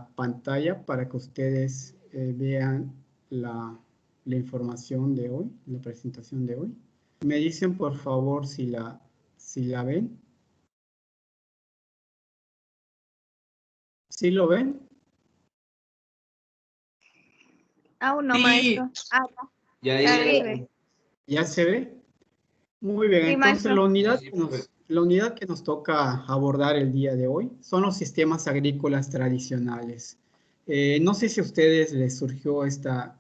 pantalla para que ustedes vean la información de hoy, la presentación de hoy. Me dicen por favor si la ven. ¿Sí lo ven? Aún no, Sí. maestro. No. ¿Ya se ve? Muy bien, Sí, entonces maestro. la unidad que nos toca abordar el día de hoy son los sistemas agrícolas tradicionales. No sé si a ustedes les surgió esta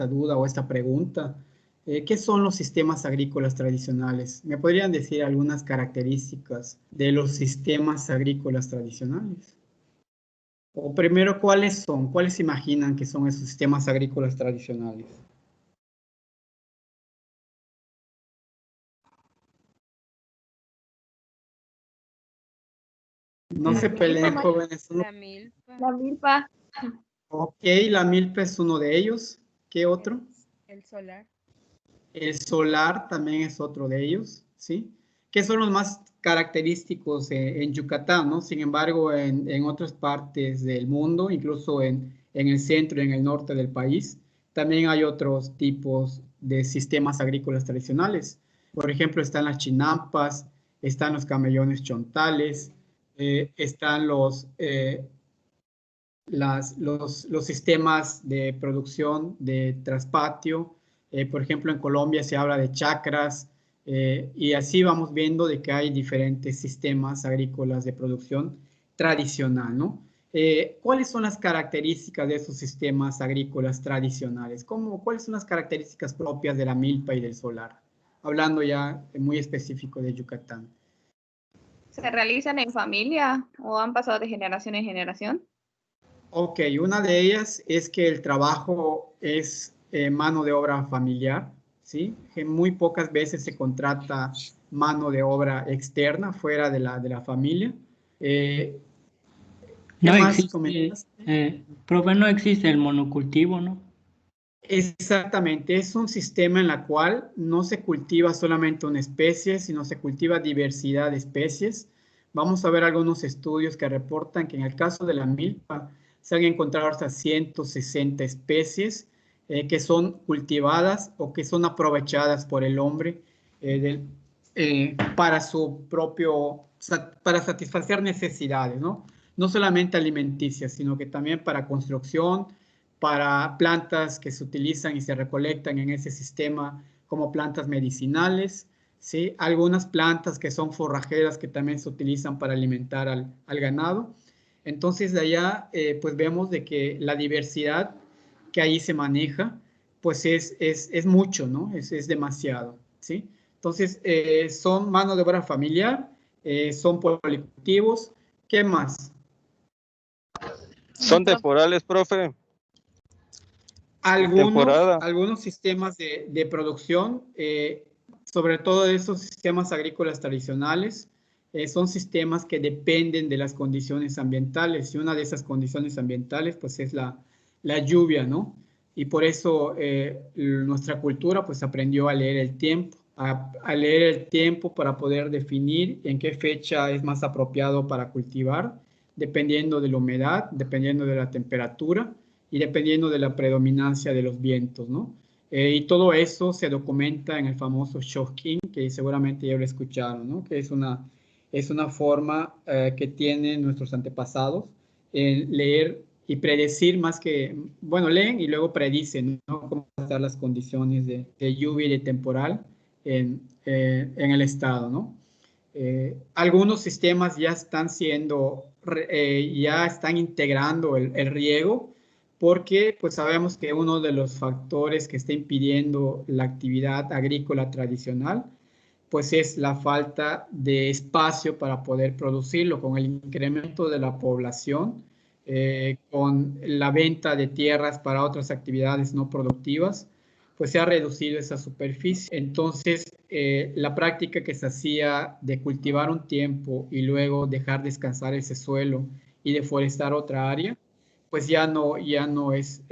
duda o esta pregunta. ¿Qué son los sistemas agrícolas tradicionales? ¿Me podrían decir algunas características de los sistemas agrícolas tradicionales? O primero, ¿cuáles son? ¿Cuáles se imaginan que son esos sistemas agrícolas tradicionales? No se peleen, jóvenes. La milpa. La milpa. Ok, la milpa es uno de ellos. ¿Qué otro? El solar. El solar también es otro de ellos, ¿sí? Que son los más característicos en Yucatán, ¿no? Sin embargo, en otras partes del mundo, incluso en el centro y en el norte del país, también hay otros tipos de sistemas agrícolas tradicionales. Por ejemplo, están las chinampas, están los camellones chontales, están los sistemas de producción de traspatio. Por ejemplo, en Colombia se habla de chacras, y así vamos viendo de que hay diferentes sistemas agrícolas de producción tradicional, ¿no? ¿Cuáles son las características de esos sistemas agrícolas tradicionales? ¿Cuáles son las características propias de la milpa y del solar? Hablando ya muy específico de Yucatán. ¿Se realizan en familia o han pasado de generación en generación? Ok, una de ellas es que el trabajo es mano de obra familiar, ¿sí? Que muy pocas veces se contrata mano de obra externa fuera de la familia. ¿Qué No más existe, comentas? profe, no existe el monocultivo, ¿no? Exactamente, es un sistema en el cual no se cultiva solamente una especie, sino se cultiva diversidad de especies. Vamos a ver algunos estudios que reportan que en el caso de la milpa se han encontrado hasta 160 especies que son cultivadas o que son aprovechadas por el hombre para su propio, para satisfacer necesidades, ¿no? No solamente alimenticias, sino que también para construcción, para plantas que se utilizan y se recolectan en ese sistema como plantas medicinales, ¿sí? Algunas plantas que son forrajeras que también se utilizan para alimentar al ganado. Entonces, de allá, pues vemos de que la diversidad que ahí se maneja, pues es mucho, ¿no? Es demasiado, ¿sí? Entonces, son mano de obra familiar, son policultivos. ¿Qué más? ¿Son temporales, profe? Algunos sistemas de producción, sobre todo esos sistemas agrícolas tradicionales, son sistemas que dependen de las condiciones ambientales, y una de esas condiciones ambientales pues es la lluvia, ¿no? Y por eso nuestra cultura pues aprendió a leer el tiempo, a leer el tiempo para poder definir en qué fecha es más apropiado para cultivar, dependiendo de la humedad, dependiendo de la temperatura y dependiendo de la predominancia de los vientos, ¿no? Y todo eso se documenta en el famoso shocking, que seguramente ya lo escucharon, ¿no? Que es una forma que tienen nuestros antepasados en leer y predecir más que, bueno, leen y luego predicen, ¿no? Cómo van a estar las condiciones de lluvia y de temporal en el estado, ¿no? Algunos sistemas ya están ya están integrando el riego, porque pues sabemos que uno de los factores que está impidiendo la actividad agrícola tradicional pues es la falta de espacio para poder producirlo. Con el incremento de la población, con la venta de tierras para otras actividades no productivas, pues se ha reducido esa superficie. Entonces, la práctica que se hacía de cultivar un tiempo y luego dejar descansar ese suelo y deforestar otra área, pues ya no es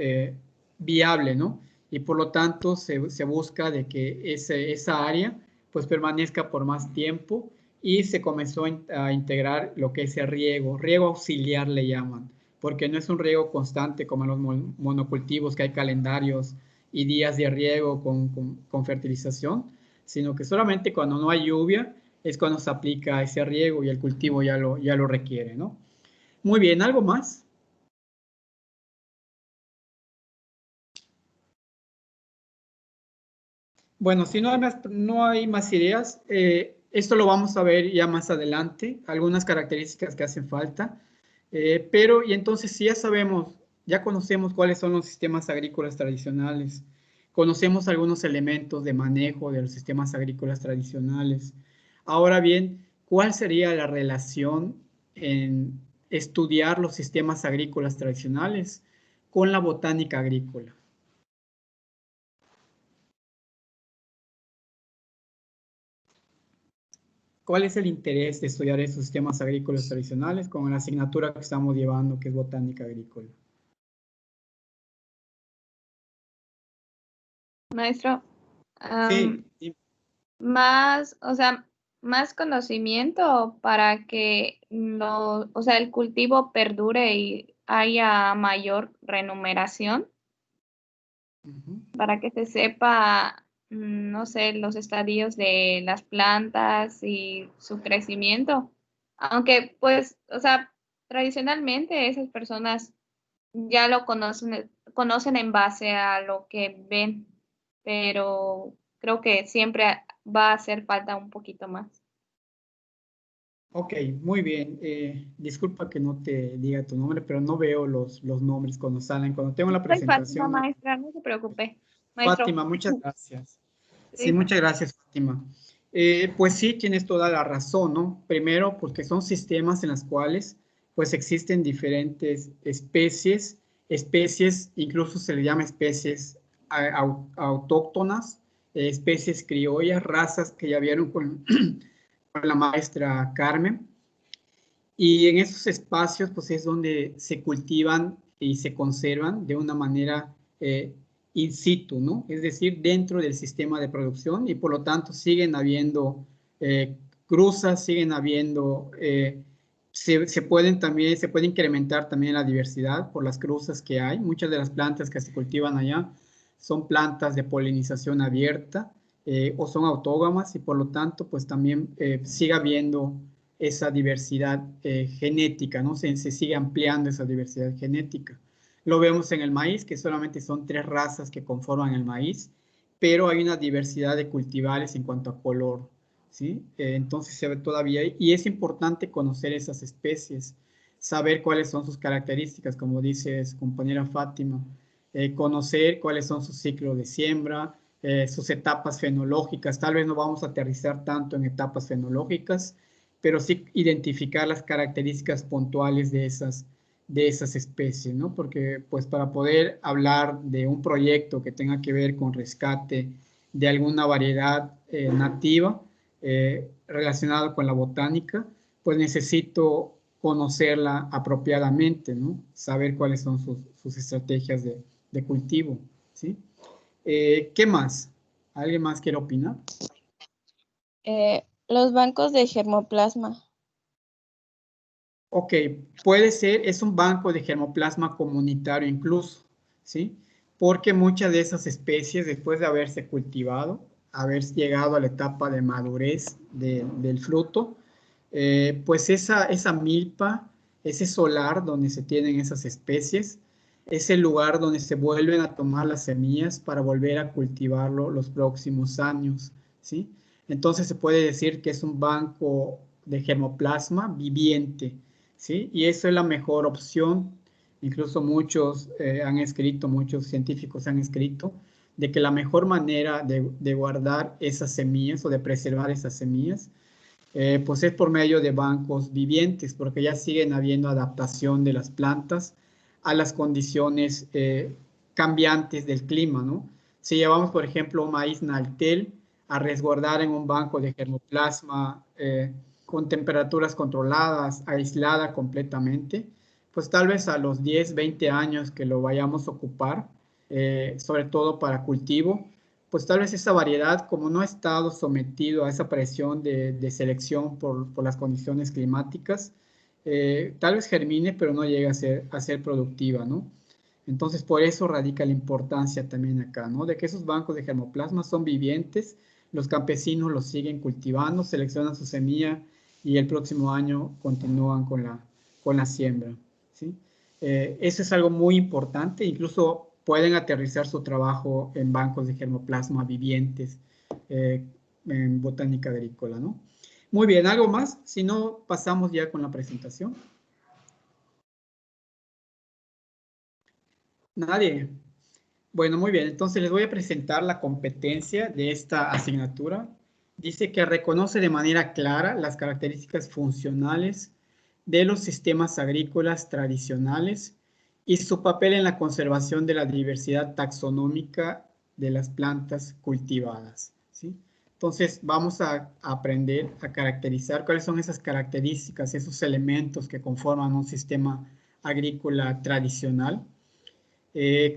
viable, ¿no? Y por lo tanto se busca de que esa área pues permanezca por más tiempo, y se comenzó a integrar lo que es el riego auxiliar le llaman, porque no es un riego constante como en los monocultivos, que hay calendarios y días de riego con fertilización, sino que solamente cuando no hay lluvia es cuando se aplica ese riego y el cultivo ya lo requiere, ¿no? Muy bien, ¿algo más? Bueno, si no hay más ideas, esto lo vamos a ver ya más adelante, algunas características que hacen falta, pero y entonces si ya sabemos, ya conocemos cuáles son los sistemas agrícolas tradicionales, conocemos algunos elementos de manejo de los sistemas agrícolas tradicionales. Ahora bien, ¿cuál sería la relación en estudiar los sistemas agrícolas tradicionales con la botánica agrícola? ¿Cuál es el interés de estudiar estos sistemas agrícolas tradicionales con la asignatura que estamos llevando, que es botánica agrícola? Maestro, Sí, más, o sea, más conocimiento para que no, o sea, el cultivo perdure y haya mayor remuneración, para que se sepa, no sé, los estadios de las plantas y su crecimiento. Aunque, pues, o sea, tradicionalmente esas personas ya lo conocen en base a lo que ven, pero creo que siempre va a hacer falta un poquito más. ok, muy bien. Disculpa que no te diga tu nombre, pero no veo los nombres cuando salen. Cuando tengo la Soy Fátima, presentación, maestra, no se preocupe. Maestro. Fátima, muchas gracias. Sí, Sí. muchas gracias, Fátima. Pues sí, tienes toda la razón, ¿no? Primero, porque son sistemas en los cuales pues existen diferentes especies, incluso se le llama especies autóctonas, especies criollas, razas que ya vieron con la maestra Carmen. Y en esos espacios, pues es donde se cultivan y se conservan de una manera in situ, ¿no? Es decir, dentro del sistema de producción y por lo tanto siguen habiendo cruzas, siguen habiendo, se puede incrementar también la diversidad por las cruzas que hay. Muchas de las plantas que se cultivan allá son plantas de polinización abierta o son autógamas y por lo tanto, pues también sigue habiendo esa diversidad genética, ¿no? Se sigue ampliando esa diversidad genética. Lo vemos en el maíz, que solamente son 3 razas que conforman el maíz, pero hay una diversidad de cultivares en cuanto a color, ¿sí? Entonces se ve todavía, y es importante conocer esas especies, saber cuáles son sus características, como dice su compañera Fátima, conocer cuáles son sus ciclos de siembra, sus etapas fenológicas. Tal vez no vamos a aterrizar tanto en etapas fenológicas, pero sí identificar las características puntuales de esas especies, ¿no? Porque pues para poder hablar de un proyecto que tenga que ver con rescate de alguna variedad nativa relacionada con la botánica, pues necesito conocerla apropiadamente, ¿no? Saber cuáles son sus estrategias de cultivo, ¿sí? ¿Qué más? ¿Alguien más quiere opinar? Los bancos de germoplasma. Ok, puede ser, es un banco de germoplasma comunitario incluso, ¿sí? Porque muchas de esas especies, después de haberse cultivado, haber llegado a la etapa de madurez del fruto, pues esa milpa, ese solar donde se tienen esas especies, es el lugar donde se vuelven a tomar las semillas para volver a cultivarlo los próximos años, ¿sí? Entonces se puede decir que es un banco de germoplasma viviente, ¿sí? Y eso es la mejor opción. Incluso muchos han escrito, muchos científicos han escrito, de que la mejor manera de guardar esas semillas o de preservar esas semillas, pues es por medio de bancos vivientes, porque ya siguen habiendo adaptación de las plantas a las condiciones cambiantes del clima, ¿no? Si llevamos, por ejemplo, un maíz naltel a resguardar en un banco de germoplasma con temperaturas controladas, aislada completamente, pues tal vez a los 10, 20 años que lo vayamos a ocupar, sobre todo para cultivo, pues tal vez esa variedad, como no ha estado sometido a esa presión de selección por las condiciones climáticas, tal vez germine, pero no llegue a ser productiva, ¿no? Entonces, por eso radica la importancia también acá, ¿no? De que esos bancos de germoplasma son vivientes, los campesinos los siguen cultivando, seleccionan su semilla y el próximo año continúan con la siembra, ¿sí? Eso es algo muy importante, incluso pueden aterrizar su trabajo en bancos de germoplasma vivientes en botánica agrícola, ¿no? Muy bien, ¿algo más? Si no, pasamos ya con la presentación. Nadie. Bueno, muy bien. Entonces les voy a presentar la competencia de esta asignatura. Dice que reconoce de manera clara las características funcionales de los sistemas agrícolas tradicionales y su papel en la conservación de la diversidad taxonómica de las plantas cultivadas, ¿sí? Entonces vamos a aprender a caracterizar cuáles son esas características, esos elementos que conforman un sistema agrícola tradicional.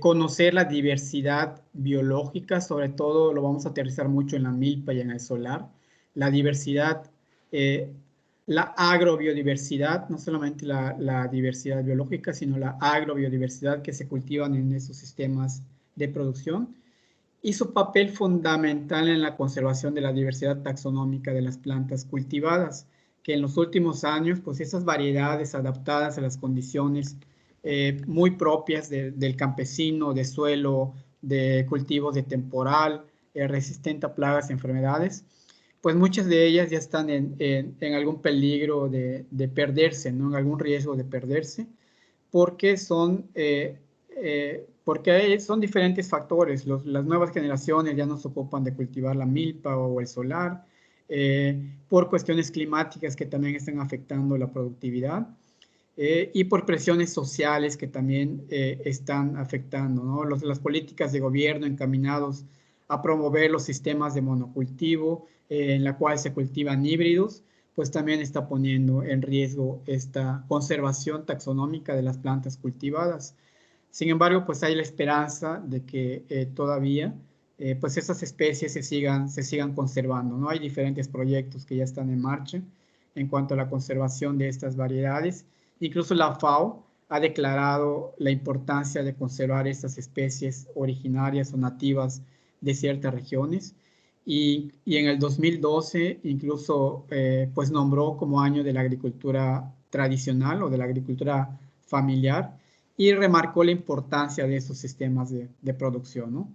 Conocer la diversidad biológica, sobre todo lo vamos a aterrizar mucho en la milpa y en el solar, la diversidad, la agrobiodiversidad, no solamente la diversidad biológica, sino la agrobiodiversidad que se cultivan en esos sistemas de producción y su papel fundamental en la conservación de la diversidad taxonómica de las plantas cultivadas, que en los últimos años, pues esas variedades adaptadas a las condiciones muy propias del campesino, de suelo, de cultivos de temporal, resistente a plagas y enfermedades, pues muchas de ellas ya están en algún peligro de perderse, ¿no? En algún riesgo de perderse, porque son diferentes factores. Las nuevas generaciones ya no se ocupan de cultivar la milpa o el solar, por cuestiones climáticas que también están afectando la productividad. Y por presiones sociales que también están afectando, ¿no? Las políticas de gobierno encaminados a promover los sistemas de monocultivo, en la cual se cultivan híbridos, pues también está poniendo en riesgo esta conservación taxonómica de las plantas cultivadas. Sin embargo, pues hay la esperanza de que todavía pues esas especies se sigan conservando, ¿no? Hay diferentes proyectos que ya están en marcha en cuanto a la conservación de estas variedades. Incluso la FAO ha declarado la importancia de conservar estas especies originarias o nativas de ciertas regiones. Y en el 2012 incluso pues nombró como año de la agricultura tradicional o de la agricultura familiar y remarcó la importancia de estos sistemas de producción, ¿no?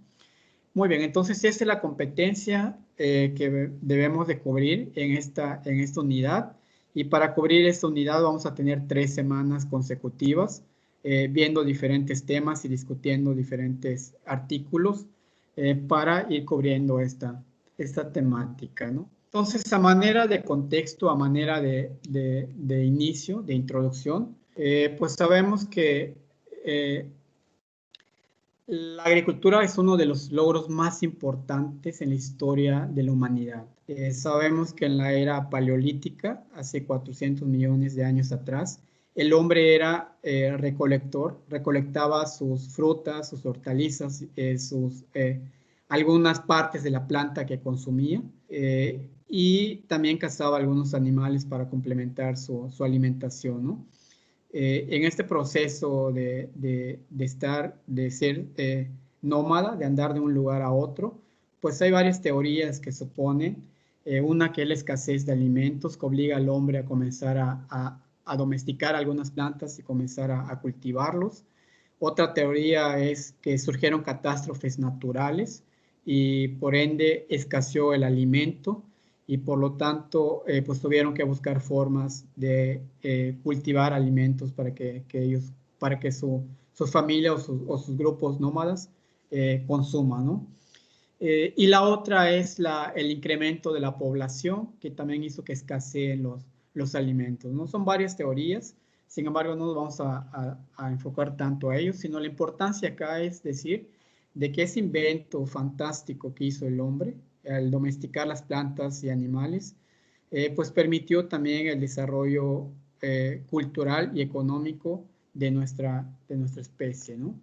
Muy bien, entonces esta es la competencia que debemos de cubrir en esta unidad. Y para cubrir esta unidad vamos a tener 3 semanas consecutivas viendo diferentes temas y discutiendo diferentes artículos para ir cubriendo esta temática, ¿no? Entonces, a manera de contexto, a manera de inicio, de introducción, pues sabemos que la agricultura es uno de los logros más importantes en la historia de la humanidad. Sabemos que en la era paleolítica, hace 400 millones de años atrás, el hombre era recolector, recolectaba sus frutas, sus hortalizas, algunas partes de la planta que consumía y también cazaba algunos animales para complementar su alimentación, ¿no? En este proceso de ser nómada, de andar de un lugar a otro, pues hay varias teorías que suponen, una que es la escasez de alimentos, que obliga al hombre a comenzar a domesticar algunas plantas y comenzar a cultivarlos. Otra teoría es que surgieron catástrofes naturales y por ende escaseó el alimento y por lo tanto pues tuvieron que buscar formas de cultivar alimentos para que sus familias o sus grupos nómadas consuman, ¿no? Y la otra es el incremento de la población, que también hizo que escaseen los alimentos, ¿no? Son varias teorías, sin embargo no nos vamos a enfocar tanto a ellos, sino la importancia acá es decir de que ese invento fantástico que hizo el hombre, al domesticar las plantas y animales, pues permitió también el desarrollo cultural y económico de nuestra especie, ¿no?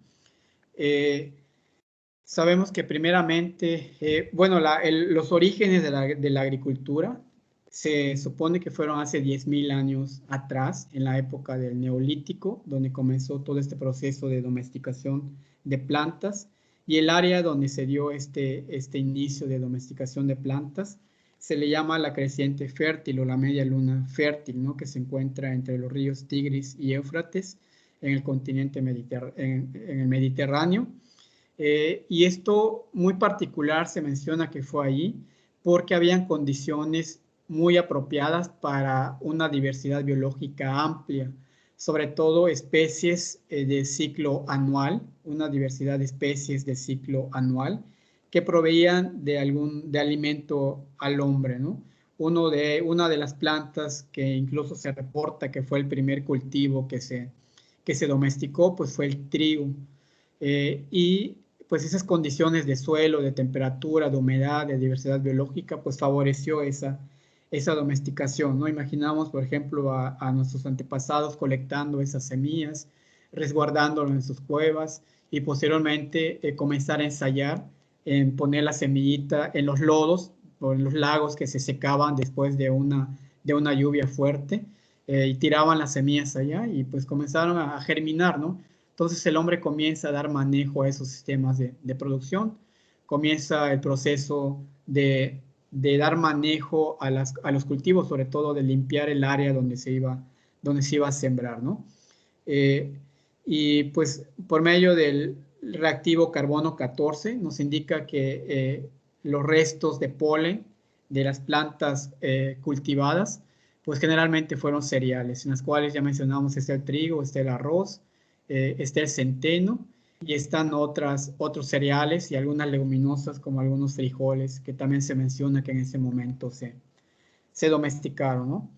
Sabemos que primeramente, bueno, los orígenes de la agricultura se supone que fueron hace 10.000 años atrás, en la época del Neolítico, donde comenzó todo este proceso de domesticación de plantas, y el área donde se dio este inicio de domesticación de plantas se le llama la creciente fértil o la media luna fértil, ¿no? Que se encuentra entre los ríos Tigris y Éufrates en el continente en el Mediterráneo. Y esto muy particular se menciona que fue allí porque habían condiciones muy apropiadas para una diversidad biológica amplia, sobre todo especies de ciclo anual, una diversidad de especies de ciclo anual que proveían de alimento al hombre, ¿no? Una de las plantas que incluso se reporta que fue el primer cultivo que se domesticó, pues fue el trigo. Y pues esas condiciones de suelo, de temperatura, de humedad, de diversidad biológica, pues favoreció esa domesticación, ¿no? Imaginamos, por ejemplo, a nuestros antepasados colectando esas semillas, resguardándolo en sus cuevas y posteriormente comenzar a ensayar en poner la semillita en los lodos o en los lagos que se secaban después de una lluvia fuerte y tiraban las semillas allá y pues comenzaron a germinar, ¿no? Entonces el hombre comienza a dar manejo a esos sistemas de producción, comienza el proceso de dar manejo a los cultivos, sobre todo de limpiar el área donde se iba a sembrar, ¿no? Y pues por medio del reactivo carbono 14 nos indica que los restos de polen de las plantas cultivadas, pues generalmente fueron cereales, en las cuales ya mencionamos está el trigo, está el arroz, está el centeno y están otros cereales y algunas leguminosas como algunos frijoles que también se menciona que en ese momento se domesticaron, ¿no?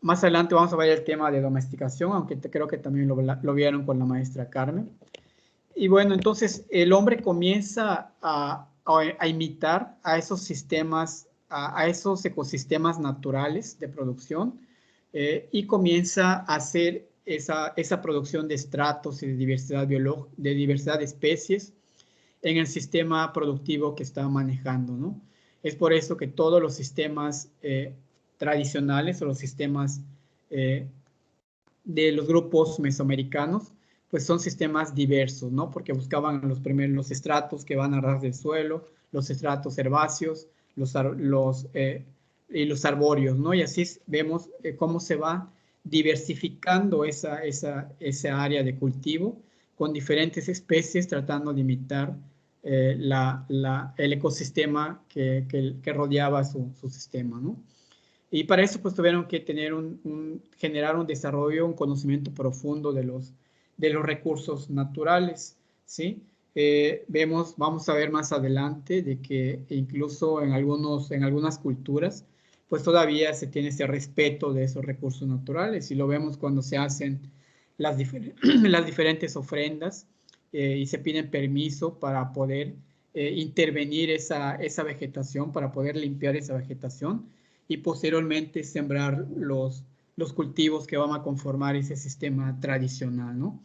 Más adelante vamos a ver el tema de domesticación, aunque creo que también lo vieron con la maestra Carmen. Y bueno, entonces el hombre comienza a imitar a esos sistemas, a esos ecosistemas naturales de producción y comienza a hacer esa producción de estratos y de diversidad de especies en el sistema productivo que está manejando, ¿no? Es por eso que todos los sistemas tradicionales o los sistemas de los grupos mesoamericanos, pues son sistemas diversos, ¿no? Porque buscaban los estratos que van a ras del suelo, los estratos herbáceos, y los arbóreos, ¿no? Y así vemos cómo se va diversificando esa área de cultivo con diferentes especies tratando de imitar el ecosistema que rodeaba su sistema, ¿no? Y para eso pues tuvieron que tener generar un desarrollo, un conocimiento profundo de los recursos naturales, ¿sí? Vamos a ver más adelante de que incluso en algunas culturas pues todavía se tiene ese respeto de esos recursos naturales y lo vemos cuando se hacen las diferentes ofrendas y se piden permiso para poder intervenir esa vegetación, para poder limpiar esa vegetación y posteriormente sembrar los cultivos que van a conformar ese sistema tradicional, ¿no?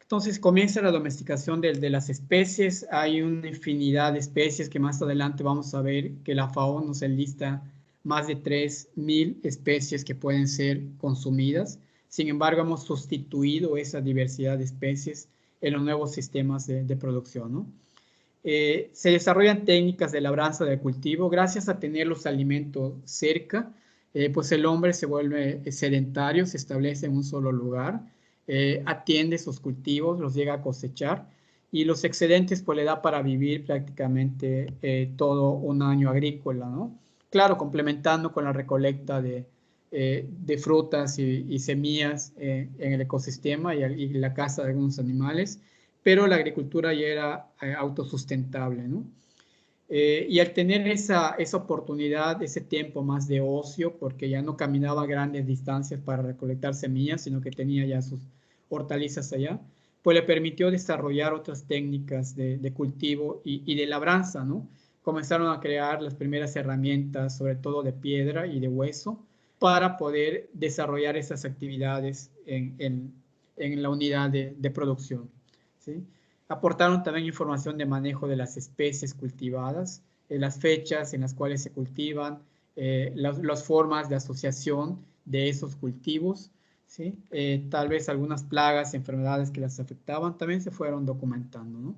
Entonces comienza la domesticación de las especies. Hay una infinidad de especies que más adelante vamos a ver que la FAO nos enlista más de 3.000 especies que pueden ser consumidas. Sin embargo, hemos sustituido esa diversidad de especies en los nuevos sistemas de producción, ¿no? Se desarrollan técnicas de labranza del cultivo. Gracias a tener los alimentos cerca, pues el hombre se vuelve sedentario, se establece en un solo lugar, atiende sus cultivos, los llega a cosechar y los excedentes pues le da para vivir prácticamente todo un año agrícola, ¿no? Claro, complementando con la recolecta de frutas y semillas en el ecosistema y la caza de algunos animales, pero la agricultura ya era autosustentable, ¿no? Y al tener esa oportunidad, ese tiempo más de ocio, porque ya no caminaba grandes distancias para recolectar semillas, sino que tenía ya sus hortalizas allá, pues le permitió desarrollar otras técnicas de cultivo y de labranza, ¿no? Comenzaron a crear las primeras herramientas, sobre todo de piedra y de hueso, para poder desarrollar esas actividades en la unidad de producción, ¿sí? Aportaron también información de manejo de las especies cultivadas, las fechas en las cuales se cultivan, las formas de asociación de esos cultivos, ¿sí? Tal vez algunas plagas, enfermedades que las afectaban también se fueron documentando, ¿no?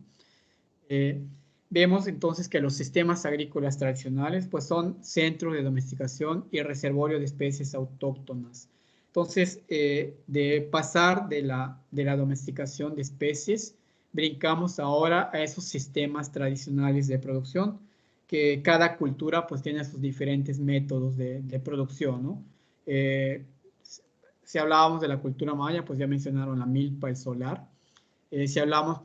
Vemos entonces que los sistemas agrícolas tradicionales pues son centros de domesticación y reservorio de especies autóctonas. Entonces, de pasar de la domesticación de especies, brincamos ahora a esos sistemas tradicionales de producción, que cada cultura pues tiene sus diferentes métodos de producción, ¿no? Si hablábamos de la cultura maya, pues ya mencionaron la milpa, el solar. Si hablamos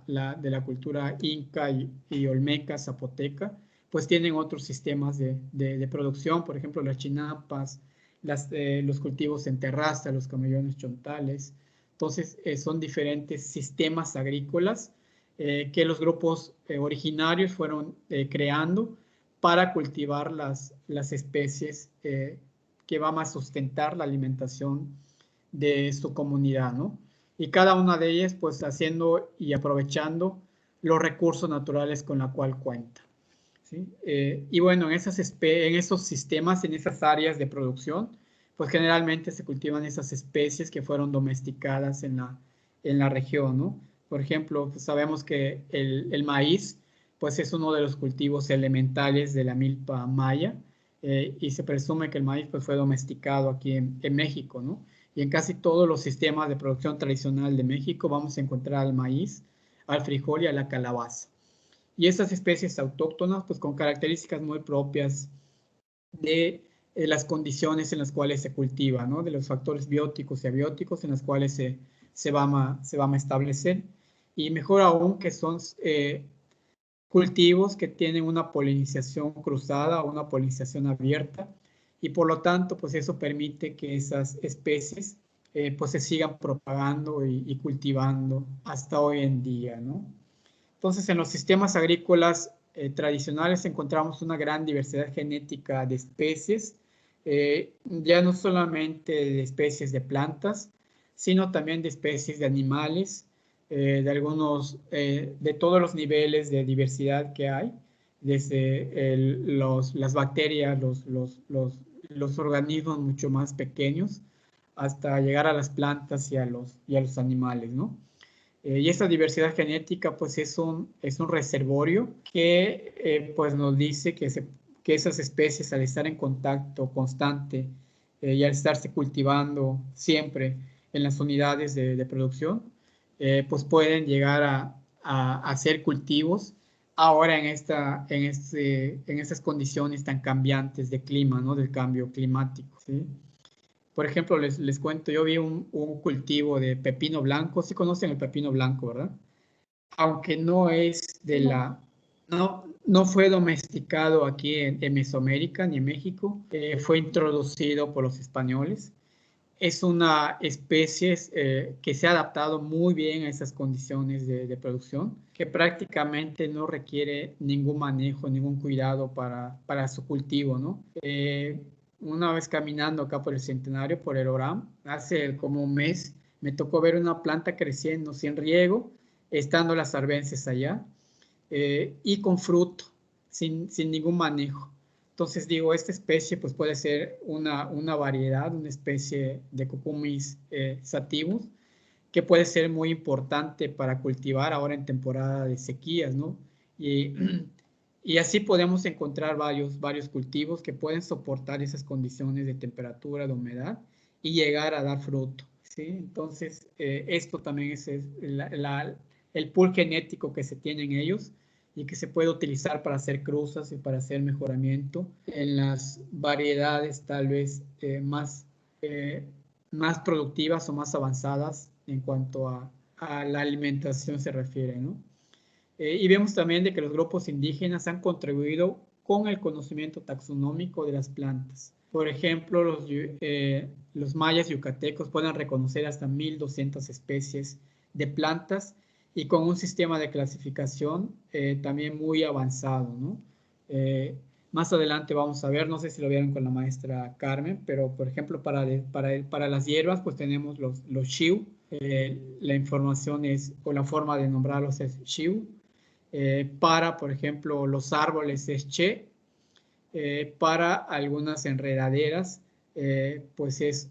de la cultura inca y olmeca, zapoteca, pues tienen otros sistemas de producción, por ejemplo, las chinapas, los cultivos en terraza, los camellones chontales. Entonces, son diferentes sistemas agrícolas que los grupos originarios fueron creando para cultivar las especies que van a sustentar la alimentación de su comunidad, ¿no? Y cada una de ellas pues haciendo y aprovechando los recursos naturales con la cual cuenta, ¿sí? Y bueno, en esos sistemas, en esas áreas de producción, pues generalmente se cultivan esas especies que fueron domesticadas en la región, ¿no? Por ejemplo, pues sabemos que el maíz pues es uno de los cultivos elementales de la milpa maya, y se presume que el maíz pues fue domesticado aquí en México, ¿no? Y en casi todos los sistemas de producción tradicional de México vamos a encontrar al maíz, al frijol y a la calabaza. Y estas especies autóctonas, pues con características muy propias de las condiciones en las cuales se cultiva, ¿no? De los factores bióticos y abióticos en las cuales se van a establecer. Y mejor aún que son cultivos que tienen una polinización cruzada o una polinización abierta, y por lo tanto, pues eso permite que esas especies pues se sigan propagando y cultivando hasta hoy en día, ¿no? Entonces, en los sistemas agrícolas tradicionales encontramos una gran diversidad genética de especies, ya no solamente de especies de plantas, sino también de especies de animales, de todos los niveles de diversidad que hay, desde las bacterias, los organismos mucho más pequeños, hasta llegar a las plantas y a los animales, ¿no? Y esta diversidad genética pues es un reservorio que pues nos dice que esas especies al estar en contacto constante y al estarse cultivando siempre en las unidades de producción, pues pueden llegar a hacer cultivos ahora en estas condiciones tan cambiantes de clima, ¿no? Del cambio climático, ¿sí? Por ejemplo, les cuento, yo vi un cultivo de pepino blanco. Sí conocen el pepino blanco, ¿verdad? Aunque no es no fue domesticado aquí en Mesoamérica ni en México, fue introducido por los españoles. Es una especie que se ha adaptado muy bien a esas condiciones de producción, que prácticamente no requiere ningún manejo, ningún cuidado para su cultivo, ¿no? Una vez caminando acá por el Centenario, por el Oram, hace como un mes, me tocó ver una planta creciendo sin riego, estando las arbences allá, y con fruto, sin ningún manejo. Entonces digo, esta especie pues puede ser una variedad, una especie de Cucumis sativus, que puede ser muy importante para cultivar ahora en temporada de sequías, ¿no? Y, y así podemos encontrar varios cultivos que pueden soportar esas condiciones de temperatura, de humedad y llegar a dar fruto, ¿sí? Entonces, esto también es el pool genético que se tiene en ellos y que se puede utilizar para hacer cruzas y para hacer mejoramiento en las variedades tal vez más productivas o más avanzadas en cuanto a la alimentación se refiere, ¿no? Y vemos también de que los grupos indígenas han contribuido con el conocimiento taxonómico de las plantas. Por ejemplo, los mayas yucatecos pueden reconocer hasta 1,200 especies de plantas y con un sistema de clasificación también muy avanzado, ¿no? Más adelante vamos a ver, no sé si lo vieron con la maestra Carmen, pero por ejemplo para las hierbas pues tenemos los shiu, la información es, o la forma de nombrarlos es shiu. Para, por ejemplo, los árboles es che. Para algunas enredaderas, pues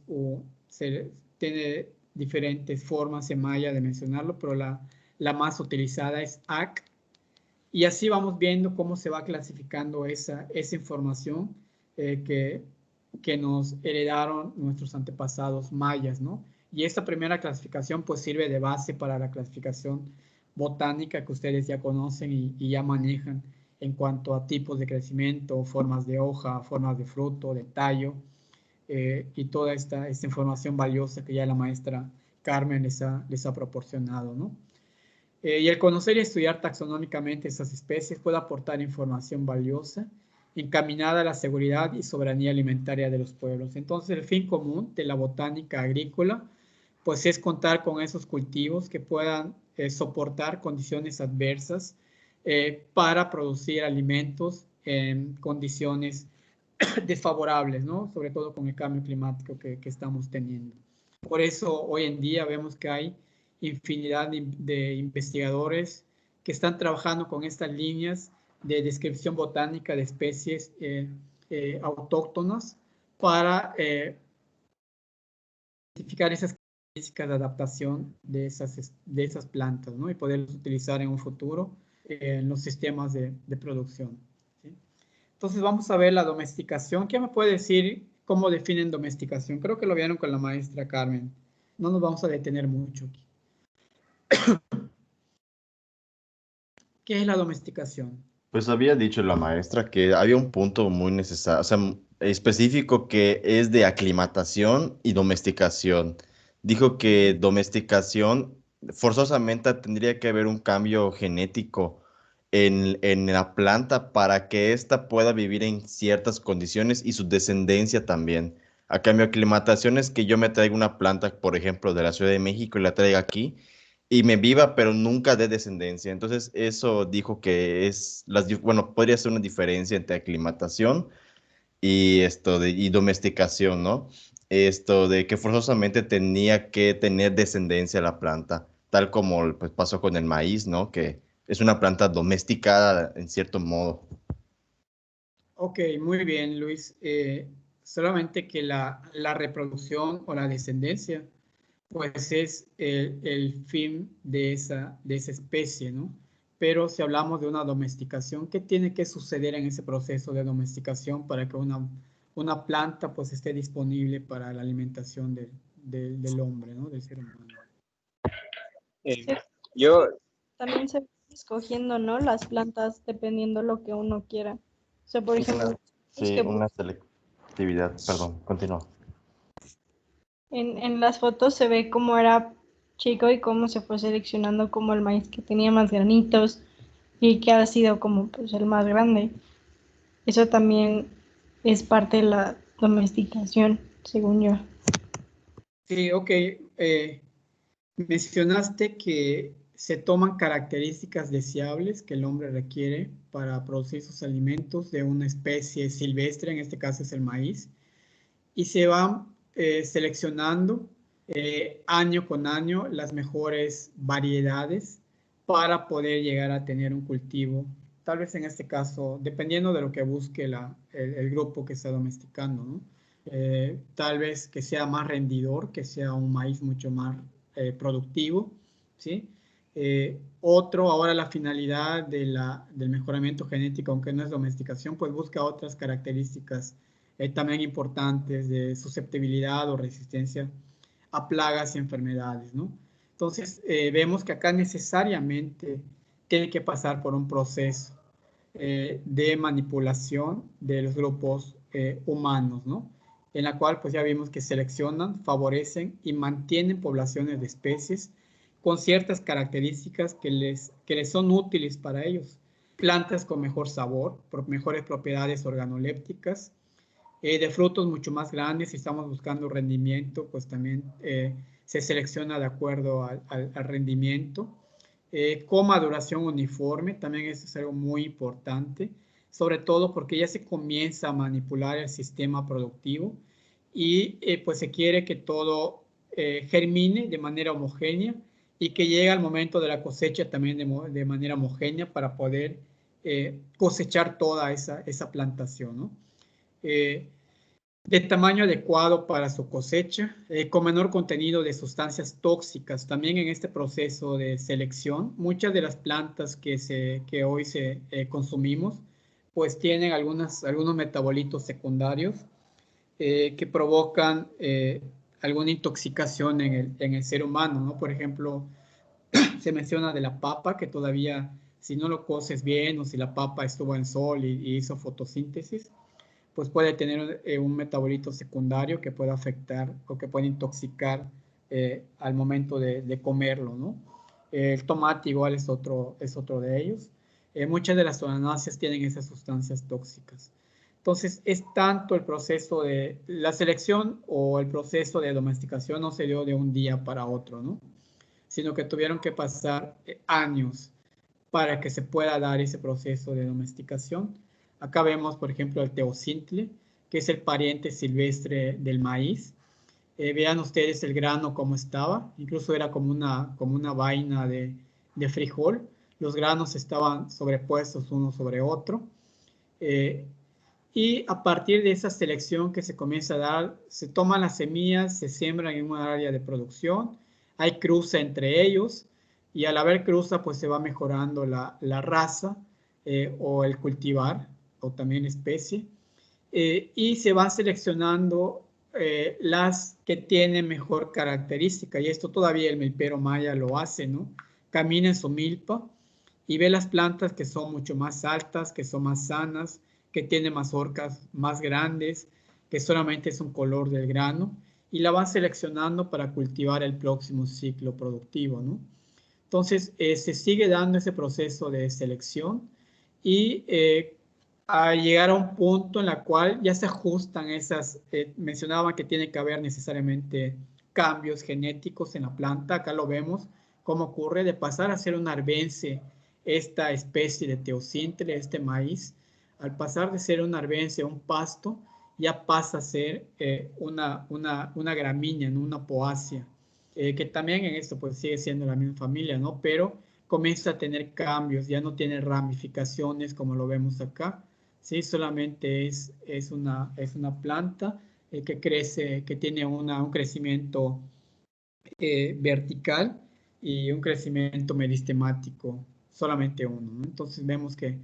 tiene diferentes formas en maya de mencionarlo, pero la más utilizada es ac. Y así vamos viendo cómo se va clasificando esa información que nos heredaron nuestros antepasados mayas, ¿no? Y esta primera clasificación pues sirve de base para la clasificación botánica que ustedes ya conocen y ya manejan en cuanto a tipos de crecimiento, formas de hoja, formas de fruto, de tallo, y toda esta información valiosa que ya la maestra Carmen les ha proporcionado, ¿no? Y el conocer y estudiar taxonómicamente estas especies puede aportar información valiosa encaminada a la seguridad y soberanía alimentaria de los pueblos. Entonces, el fin común de la botánica agrícola, pues es contar con esos cultivos que puedan soportar condiciones adversas para producir alimentos en condiciones desfavorables, ¿no? Sobre todo con el cambio climático que estamos teniendo. Por eso hoy en día vemos que hay infinidad de investigadores que están trabajando con estas líneas de descripción botánica de especies autóctonas para identificar esas características de adaptación de esas plantas, ¿no? Y poderlas utilizar en un futuro en los sistemas de producción, ¿sí? Entonces vamos a ver la domesticación. ¿Quién me puede decir cómo definen domesticación? Creo que lo vieron con la maestra Carmen. No nos vamos a detener mucho aquí. ¿Qué es la domesticación? Pues había dicho la maestra que había un punto muy necesario, o sea, específico que es de aclimatación y domesticación. Dijo que domesticación forzosamente tendría que haber un cambio genético en la planta para que ésta pueda vivir en ciertas condiciones y su descendencia también. A cambio, aclimatación es que yo me traiga una planta, por ejemplo, de la Ciudad de México y la traiga aquí y me viva, pero nunca de descendencia. Entonces, eso dijo que bueno, podría ser una diferencia entre aclimatación y y domesticación, ¿no? Esto de que forzosamente tenía que tener descendencia la planta, tal como pues, pasó con el maíz, ¿no? Que es una planta domesticada en cierto modo. Ok, muy bien, Luis. Solamente que la reproducción o la descendencia pues es el fin de esa especie, ¿no? Pero si hablamos de una domesticación, ¿qué tiene que suceder en ese proceso de domesticación para que una planta pues esté disponible para la alimentación del hombre, ¿no? Del ser humano? Sí, yo, También se va escogiendo, ¿no? Las plantas dependiendo lo que uno quiera. O sea, por ejemplo, es Sí, que una selectividad, perdón, continúa. en las fotos se ve cómo era chico y cómo se fue seleccionando como el maíz que tenía más granitos y que ha sido como pues el más grande. Eso también es parte de la domesticación, según yo. Sí, ok. Mencionaste que se toman características deseables que el hombre requiere para producir sus alimentos de una especie silvestre, en este caso es el maíz, y se van seleccionando año con año las mejores variedades para poder llegar a tener un cultivo, tal vez en este caso, dependiendo de lo que busque el grupo que está domesticando, ¿no? Tal vez que sea más rendidor, que sea un maíz mucho más productivo, ¿sí? Ahora la finalidad del mejoramiento genético, aunque no es domesticación, pues busca otras características también importantes de susceptibilidad o resistencia a plagas y enfermedades, ¿no? Entonces, vemos que acá necesariamente tiene que pasar por un proceso de manipulación de los grupos humanos, ¿no? En la cual pues ya vimos que seleccionan, favorecen y mantienen poblaciones de especies con ciertas características que les son útiles para ellos. Plantas con mejor sabor, mejores propiedades organolépticas, de frutos mucho más grandes. Si estamos buscando rendimiento, pues también se selecciona de acuerdo al rendimiento. Con maduración uniforme, también eso es algo muy importante, sobre todo porque ya se comienza a manipular el sistema productivo y pues se quiere que todo germine de manera homogénea y que llega el momento de la cosecha también de manera homogénea para poder cosechar toda esa plantación, ¿no? De tamaño adecuado para su cosecha, con menor contenido de sustancias tóxicas. También en este proceso de selección, muchas de las plantas que hoy consumimos, pues tienen algunos metabolitos secundarios que provocan alguna intoxicación en el ser humano, ¿no? Por ejemplo, se menciona de la papa, que todavía, si no lo coces bien o si la papa estuvo en sol y hizo fotosíntesis, pues puede tener un metabolito secundario que puede afectar o que puede intoxicar al momento de comerlo, ¿no? El tomate igual es otro de ellos. Muchas de las solanáceas tienen esas sustancias tóxicas. Entonces, es tanto el proceso de la selección o el proceso de domesticación no se dio de un día para otro, ¿no? Sino que tuvieron que pasar años para que se pueda dar ese proceso de domesticación. Acá vemos, por ejemplo, el teocintle, que es el pariente silvestre del maíz. Vean ustedes el grano cómo estaba, incluso era como una vaina de frijol. Los granos estaban sobrepuestos uno sobre otro. Y a partir de esa selección que se comienza a dar, se toman las semillas, se siembran en una área de producción, hay cruce entre ellos, y al haber cruza, pues se va mejorando la raza o el cultivar, o también especie, y se van seleccionando las que tienen mejor característica, y esto todavía el milpero maya lo hace, ¿no? Camina en su milpa y ve las plantas que son mucho más altas, que son más sanas, que tienen mazorcas más grandes, que solamente es un color del grano, y la van seleccionando para cultivar el próximo ciclo productivo, ¿no? Entonces, se sigue dando ese proceso de selección y a llegar a un punto en la cual ya se ajustan esas, mencionaba que tiene que haber necesariamente cambios genéticos en la planta, acá lo vemos, cómo ocurre de pasar a ser un arbense esta especie de teocintle, este maíz, al pasar de ser un arbense, un pasto, ya pasa a ser una gramínea, ¿no? Una poácea, que también en esto pues sigue siendo la misma familia, ¿no? Pero comienza a tener cambios, ya no tiene ramificaciones como lo vemos acá, ¿sí? Solamente es una planta que crece, que tiene un crecimiento vertical y un crecimiento meristemático, solamente uno, ¿no? Entonces vemos que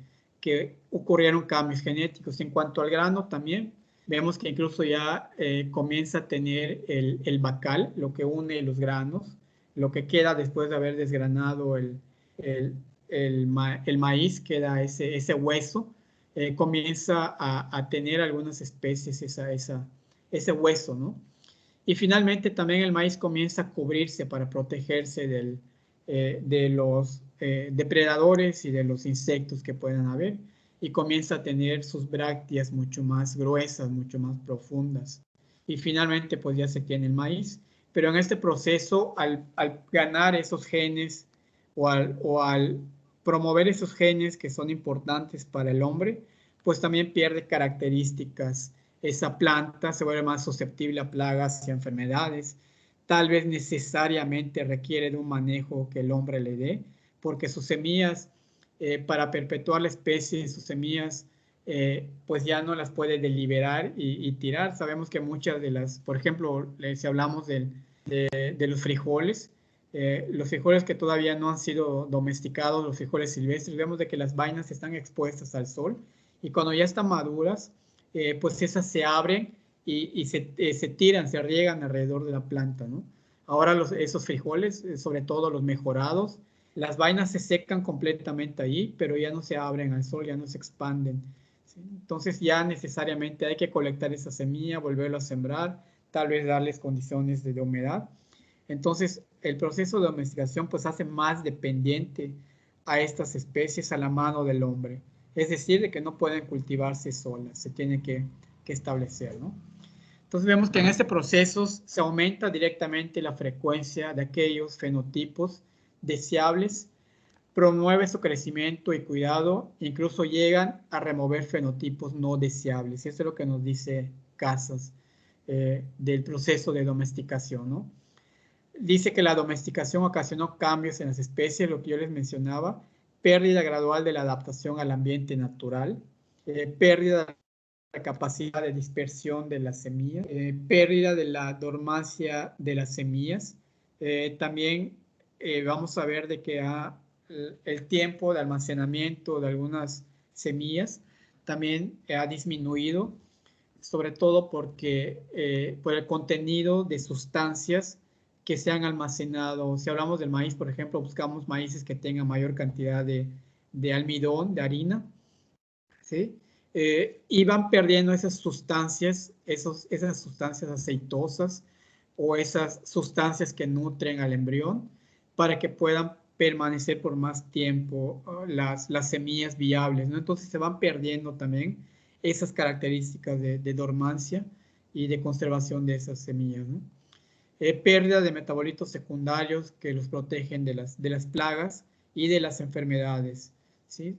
ocurrieron cambios genéticos. En cuanto al grano también, vemos que incluso ya comienza a tener el bacal, lo que une los granos, lo que queda después de haber desgranado el maíz, queda ese hueso, comienza a tener algunas especies ese hueso, ¿no? Y finalmente también el maíz comienza a cubrirse para protegerse de los depredadores y de los insectos que puedan haber, y comienza a tener sus brácteas mucho más gruesas, mucho más profundas. Y finalmente pues ya se tiene el maíz. Pero en este proceso, al ganar esos genes o al promover esos genes que son importantes para el hombre, pues también pierde características. Esa planta se vuelve más susceptible a plagas y a enfermedades. Tal vez necesariamente requiere de un manejo que el hombre le dé, porque sus semillas, para perpetuar la especie, sus semillas, pues ya no las puede deliberar y tirar. Sabemos que muchas de las, por ejemplo, si hablamos de los frijoles que todavía no han sido domesticados, los frijoles silvestres, vemos de que las vainas están expuestas al sol, y cuando ya están maduras, pues esas se abren y se tiran, se riegan alrededor de la planta, ¿no? Ahora esos frijoles, sobre todo los mejorados, las vainas se secan completamente allí, pero ya no se abren al sol, ya no se expanden, ¿sí? Entonces ya necesariamente hay que colectar esa semilla, volverlo a sembrar, tal vez darles condiciones de humedad. Entonces el proceso de domesticación pues hace más dependiente a estas especies a la mano del hombre. Es decir, de que no pueden cultivarse solas, se tiene que establecer, ¿no? Entonces vemos que en este proceso se aumenta directamente la frecuencia de aquellos fenotipos deseables, promueve su crecimiento y cuidado, incluso llegan a remover fenotipos no deseables. Eso es lo que nos dice Casas del proceso de domesticación, ¿no? dice que la domesticación ocasionó cambios en las especies, lo que yo les mencionaba, pérdida gradual de la adaptación al ambiente natural, pérdida de la capacidad de dispersión de las semillas, pérdida de la dormancia de las semillas. También vamos a ver de que el tiempo de almacenamiento de algunas semillas también ha disminuido, sobre todo porque por el contenido de sustancias que se han almacenado. Si hablamos del maíz, por ejemplo, buscamos maíces que tengan mayor cantidad de almidón, de harina, ¿sí? Y van perdiendo esas sustancias, esas sustancias aceitosas o esas sustancias que nutren al embrión para que puedan permanecer por más tiempo las semillas viables, ¿no? Entonces se van perdiendo también esas características de dormancia y de conservación de esas semillas, ¿no? Pérdida de metabolitos secundarios que los protegen de las plagas y de las enfermedades, ¿sí?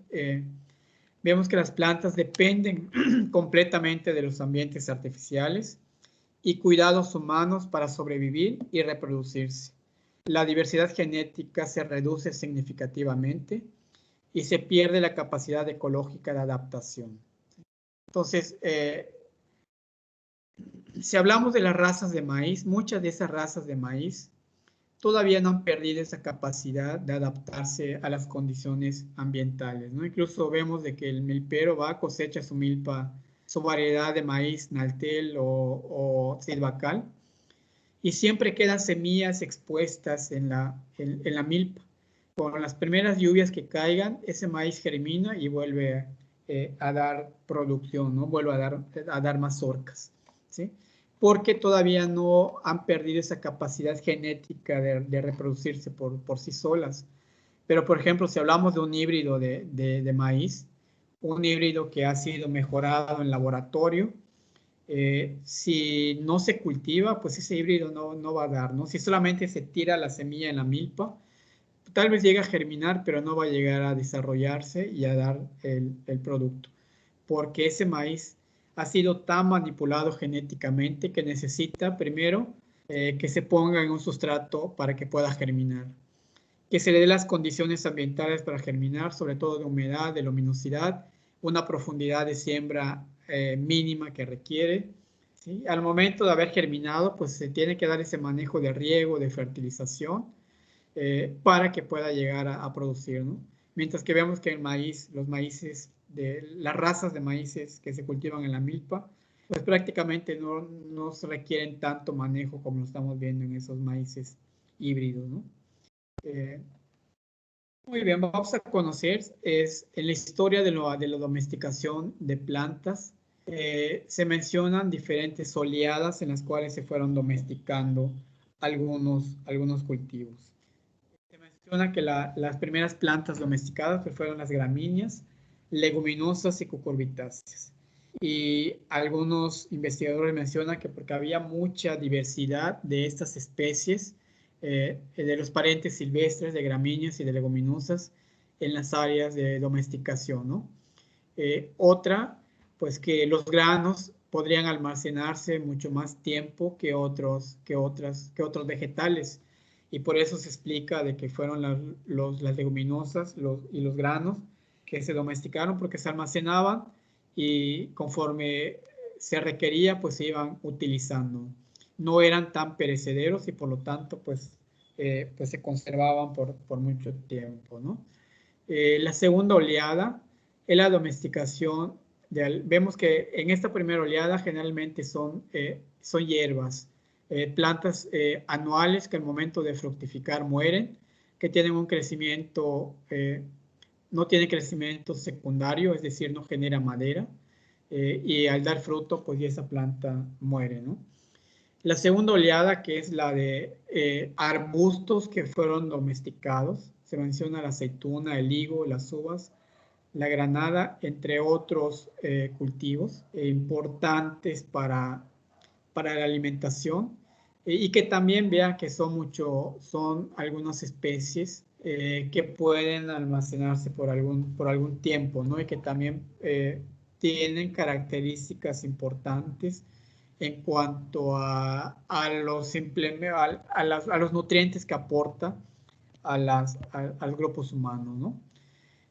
Vemos que las plantas dependen completamente de los ambientes artificiales y cuidados humanos para sobrevivir y reproducirse. La diversidad genética se reduce significativamente y se pierde la capacidad ecológica de adaptación. Entonces, si hablamos de las razas de maíz, muchas de esas razas de maíz todavía no han perdido esa capacidad de adaptarse a las condiciones ambientales, ¿no? Incluso vemos de que el milpero va, cosecha su milpa, su variedad de maíz, naltel o silvacal, y siempre quedan semillas expuestas en la milpa. Con las primeras lluvias que caigan, ese maíz germina y vuelve a dar producción, ¿no? Vuelve a dar mazorcas, ¿sí? Porque todavía no han perdido esa capacidad genética de reproducirse por sí solas. Pero, por ejemplo, si hablamos de un híbrido de maíz, un híbrido que ha sido mejorado en laboratorio, si no se cultiva, pues ese híbrido no va a dar, ¿no? Si solamente se tira la semilla en la milpa, tal vez llegue a germinar, pero no va a llegar a desarrollarse y a dar el producto. Porque ese maíz ha sido tan manipulado genéticamente que necesita primero que se ponga en un sustrato para que pueda germinar. Que se le dé las condiciones ambientales para germinar, sobre todo de humedad, de luminosidad, una profundidad de siembra mínima que requiere, ¿sí? Al momento de haber germinado, pues se tiene que dar ese manejo de riego, de fertilización, para que pueda llegar a producir, ¿no? Mientras que vemos que el maíz, los maíces, las razas de maíces que se cultivan en la milpa, pues prácticamente no se requieren tanto manejo como lo estamos viendo en esos maíces híbridos, ¿no? Muy bien, vamos a conocer en la historia de la domesticación de plantas. Se mencionan diferentes oleadas en las cuales se fueron domesticando algunos cultivos. Se menciona que las primeras plantas domesticadas pues, fueron las gramíneas, leguminosas y cucurbitáceas. Y algunos investigadores mencionan que porque había mucha diversidad de estas especies, de los parientes silvestres de gramíneas y de leguminosas en las áreas de domesticación, ¿no? Otra, pues que los granos podrían almacenarse mucho más tiempo que otros vegetales. Y por eso se explica de que fueron las leguminosas y los granos que se domesticaron porque se almacenaban y conforme se requería, pues se iban utilizando. No eran tan perecederos y por lo tanto, pues se conservaban por mucho tiempo, ¿no? La segunda oleada es la domesticación. Vemos que en esta primera oleada generalmente son hierbas, plantas anuales que al momento de fructificar mueren, que tienen un crecimiento, no tienen crecimiento secundario, es decir, no genera madera, y al dar fruto, pues ya esa planta muere, ¿no? La segunda oleada, que es la de arbustos que fueron domesticados, se menciona la aceituna, el higo, las uvas, la granada, entre otros cultivos importantes para la alimentación y que también vean que son algunas especies que pueden almacenarse por algún tiempo, ¿no? Y que también tienen características importantes en cuanto a los nutrientes que aporta a los grupos humanos, ¿no?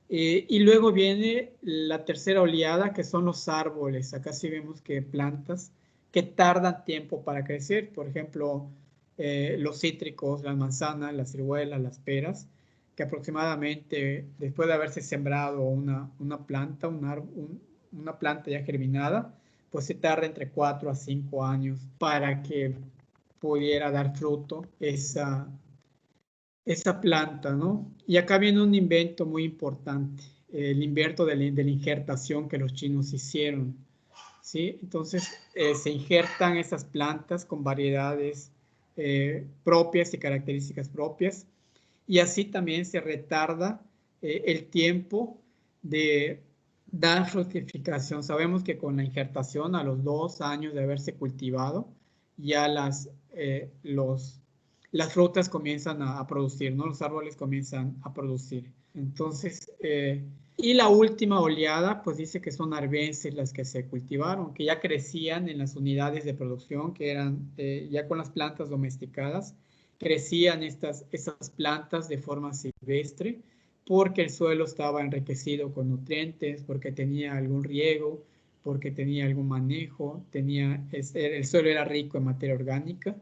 Y luego viene la tercera oleada, que son los árboles. Acá sí vemos que plantas que tardan tiempo para crecer. Por ejemplo, los cítricos, las manzanas, las ciruelas, las peras, que aproximadamente después de haberse sembrado una planta, una planta ya germinada, pues se tarda entre 4 a 5 años para que pudiera dar fruto esa planta, ¿no? Y acá viene un invento muy importante, el invento de la injertación que los chinos hicieron, ¿sí? Entonces, se injertan esas plantas con variedades propias y características propias, y así también se retarda el tiempo de dar fructificación. Sabemos que con la injertación, a los 2 años de haberse cultivado, ya las frutas comienzan a producir, ¿no? Los árboles comienzan a producir. Entonces, y la última oleada, pues dice que son arbences las que se cultivaron, que ya crecían en las unidades de producción, que eran ya con las plantas domesticadas, crecían esas plantas de forma silvestre, porque el suelo estaba enriquecido con nutrientes, porque tenía algún riego, porque tenía algún manejo, el suelo era rico en materia orgánica,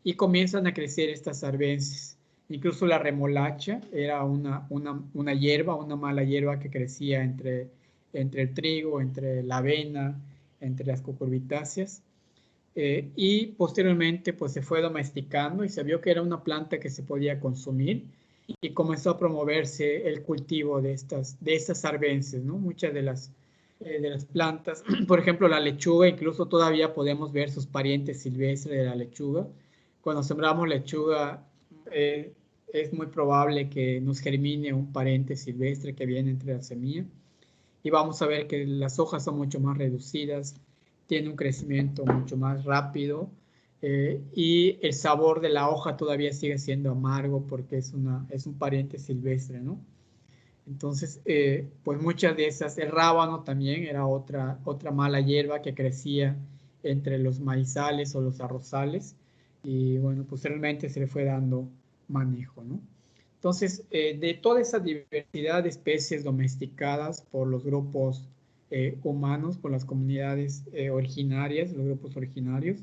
y comienzan a crecer estas arbences. Incluso la remolacha era una hierba, una mala hierba que crecía entre el trigo, entre la avena, entre las cucurbitáceas. Y posteriormente pues se fue domesticando y se vio que era una planta que se podía consumir, y comenzó a promoverse el cultivo de estas arbences, ¿no? Muchas de las plantas, por ejemplo la lechuga, incluso todavía podemos ver sus parientes silvestres de la lechuga. Cuando sembramos lechuga, es muy probable que nos germine un pariente silvestre que viene entre la semilla, y vamos a ver que las hojas son mucho más reducidas, tiene un crecimiento mucho más rápido, y el sabor de la hoja todavía sigue siendo amargo porque es un pariente silvestre, ¿no? Entonces, pues muchas de esas, el rábano también era otra mala hierba que crecía entre los maizales o los arrozales, y bueno, posteriormente se le fue dando manejo, ¿no? Entonces, de toda esa diversidad de especies domesticadas por los grupos humanos, por las comunidades originarias, los grupos originarios,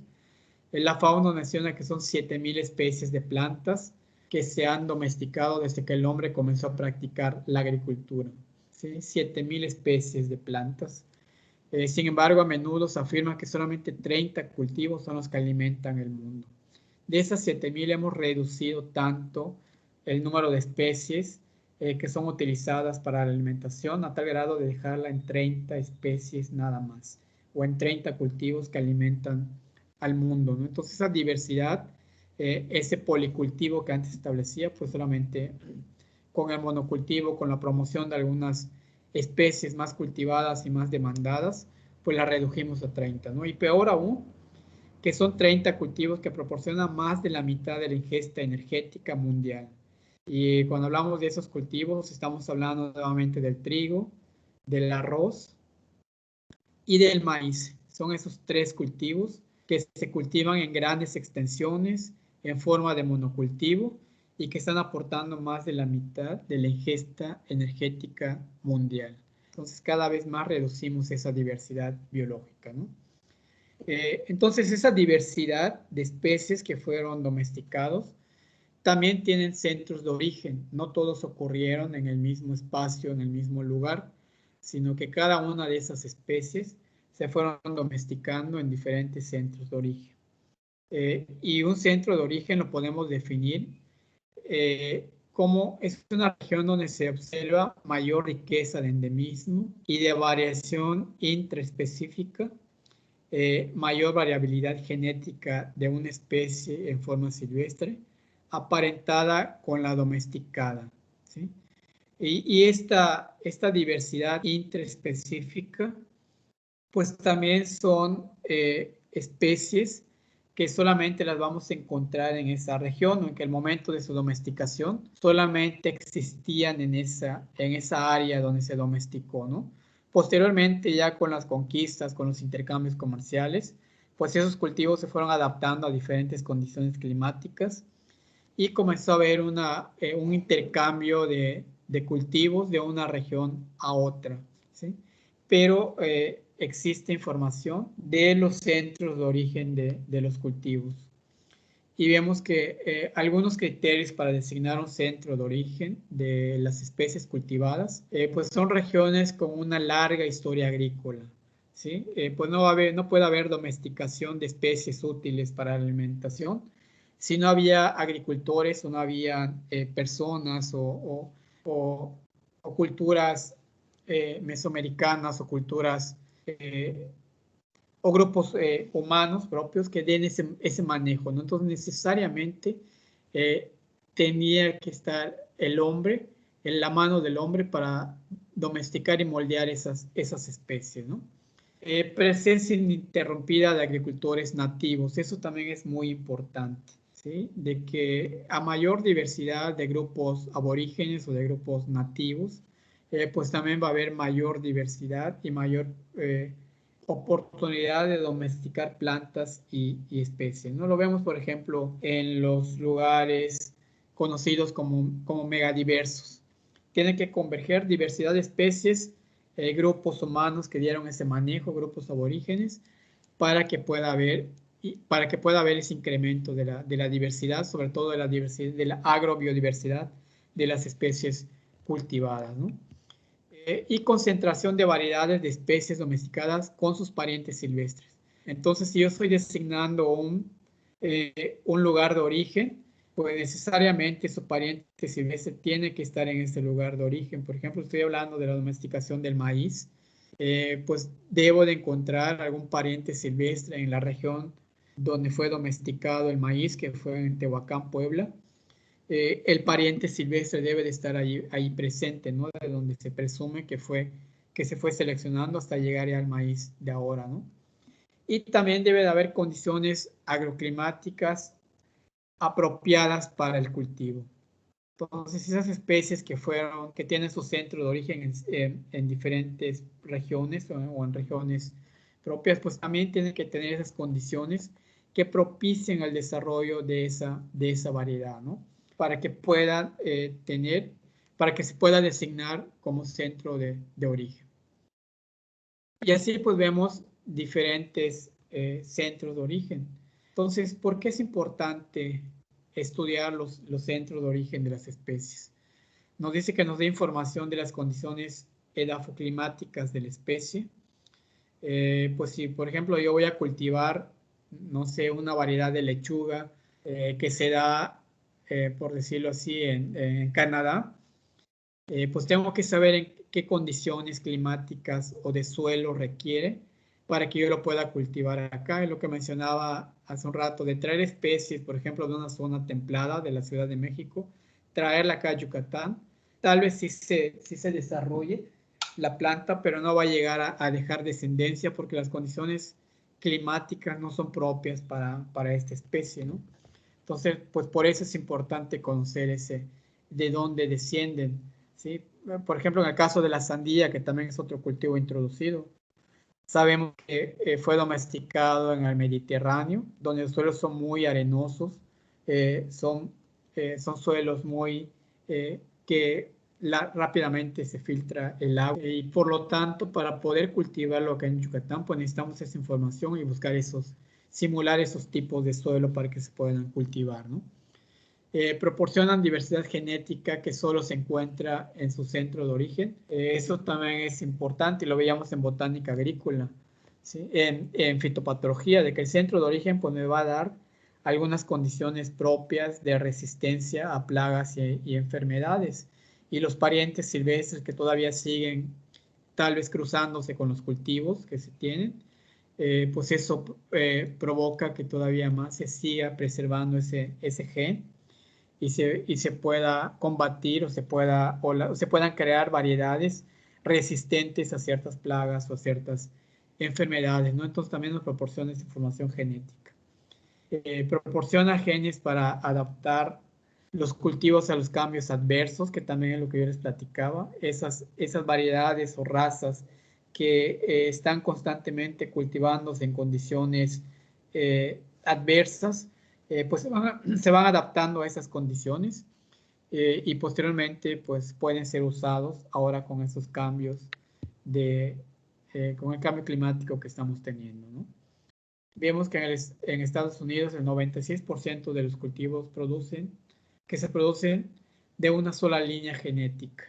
la FAO menciona que son 7.000 especies de plantas que se han domesticado desde que el hombre comenzó a practicar la agricultura, ¿sí? 7.000 especies de plantas. Sin embargo, a menudo se afirma que solamente 30 cultivos son los que alimentan el mundo. De esas 7.000 hemos reducido tanto el número de especies que son utilizadas para la alimentación, a tal grado de dejarla en 30 especies nada más, o en 30 cultivos que alimentan al mundo, ¿no? Entonces esa diversidad, ese policultivo que antes establecía, pues solamente con el monocultivo, con la promoción de algunas especies más cultivadas y más demandadas, pues la redujimos a 30, ¿no? Y peor aún, que son 30 cultivos que proporcionan más de la mitad de la ingesta energética mundial. Y cuando hablamos de esos cultivos, estamos hablando nuevamente del trigo, del arroz y del maíz. Son esos 3 cultivos que se cultivan en grandes extensiones, en forma de monocultivo, y que están aportando más de la mitad de la ingesta energética mundial. Entonces, cada vez más reducimos esa diversidad biológica, ¿no? Entonces, esa diversidad de especies que fueron domesticados también tienen centros de origen. No todos ocurrieron en el mismo espacio, en el mismo lugar, sino que cada una de esas especies se fueron domesticando en diferentes centros de origen. Y un centro de origen lo podemos definir como es una región donde se observa mayor riqueza de endemismo y de variación intraespecífica, mayor variabilidad genética de una especie en forma silvestre, aparentada con la domesticada, ¿sí? Y esta diversidad intraespecífica, pues también son especies que solamente las vamos a encontrar en esa región, o en que el momento de su domesticación solamente existían en esa área donde se domesticó, ¿no? Posteriormente, ya con las conquistas, con los intercambios comerciales, pues esos cultivos se fueron adaptando a diferentes condiciones climáticas y comenzó a haber un intercambio de cultivos de una región a otra, ¿sí? Pero existe información de los centros de origen de los cultivos. Y vemos que algunos criterios para designar un centro de origen de las especies cultivadas, pues son regiones con una larga historia agrícola, ¿sí? Pues no puede haber domesticación de especies útiles para la alimentación si no había agricultores o no había personas o culturas mesoamericanas o culturas o grupos humanos propios que den ese manejo, ¿no? Entonces, necesariamente tenía que estar el hombre, en la mano del hombre para domesticar y moldear esas especies, ¿no? Presencia ininterrumpida de agricultores nativos, eso también es muy importante, ¿sí? De que a mayor diversidad de grupos aborígenes o de grupos nativos, pues también va a haber mayor diversidad y mayor oportunidad de domesticar plantas y especies, ¿no? Lo vemos, por ejemplo, en los lugares conocidos como megadiversos. Tiene que converger diversidad de especies, grupos humanos que dieron ese manejo, grupos aborígenes, para que pueda haber ese incremento de la diversidad, sobre todo de la diversidad, de la agrobiodiversidad de las especies cultivadas, ¿no? Y concentración de variedades de especies domesticadas con sus parientes silvestres. Entonces, si yo estoy designando un lugar de origen, pues necesariamente su pariente silvestre tiene que estar en ese lugar de origen. Por ejemplo, estoy hablando de la domesticación del maíz, pues debo de encontrar algún pariente silvestre en la región donde fue domesticado el maíz, que fue en Tehuacán, Puebla. El pariente silvestre debe de estar ahí presente, ¿no? De donde se presume que se fue seleccionando hasta llegar al maíz de ahora, ¿no? Y también debe de haber condiciones agroclimáticas apropiadas para el cultivo. Entonces, esas especies que tienen su centro de origen en diferentes regiones o en regiones propias, pues también tienen que tener esas condiciones que propicien el desarrollo de esa variedad, ¿no? Para que para que se pueda designar como centro de origen. Y así pues vemos diferentes centros de origen. Entonces, ¿por qué es importante estudiar los centros de origen de las especies? Nos dice que nos da información de las condiciones edafoclimáticas de la especie. Pues si, por ejemplo, yo voy a cultivar, no sé, una variedad de lechuga que se da, por decirlo así, en Canadá, pues tengo que saber en qué condiciones climáticas o de suelo requiere para que yo lo pueda cultivar acá. Es lo que mencionaba hace un rato, de traer especies, por ejemplo, de una zona templada de la Ciudad de México, traerla acá a Yucatán. Tal vez sí se desarrolle la planta, pero no va a llegar a dejar descendencia porque las condiciones climáticas no son propias para esta especie, ¿no? Entonces, pues por eso es importante conocer de dónde descienden, ¿sí? Por ejemplo, en el caso de la sandía, que también es otro cultivo introducido, sabemos que fue domesticado en el Mediterráneo, donde los suelos son muy arenosos, son suelos que rápidamente se filtra el agua y por lo tanto para poder cultivarlo acá en Yucatán pues necesitamos esa información y buscar simular esos tipos de suelo para que se puedan cultivar, ¿no? Proporcionan diversidad genética que solo se encuentra en su centro de origen. Eso también es importante y lo veíamos en botánica agrícola, ¿sí? En fitopatología, de que el centro de origen pues me va a dar algunas condiciones propias de resistencia a plagas y enfermedades. Y los parientes silvestres que todavía siguen tal vez cruzándose con los cultivos que se tienen, pues eso provoca que todavía más se siga preservando ese gen y se pueda combatir o se puedan crear variedades resistentes a ciertas plagas o a ciertas enfermedades, ¿no? Entonces también nos proporciona esa información genética. Proporciona genes para adaptar los cultivos a los cambios adversos, que también es lo que yo les platicaba, esas variedades o razas que están constantemente cultivándose en condiciones adversas, pues se van adaptando a esas condiciones y posteriormente pues pueden ser usados ahora con esos cambios con el cambio climático que estamos teniendo, ¿no? Vemos que en Estados Unidos el 96% de los cultivos se producen de una sola línea genética.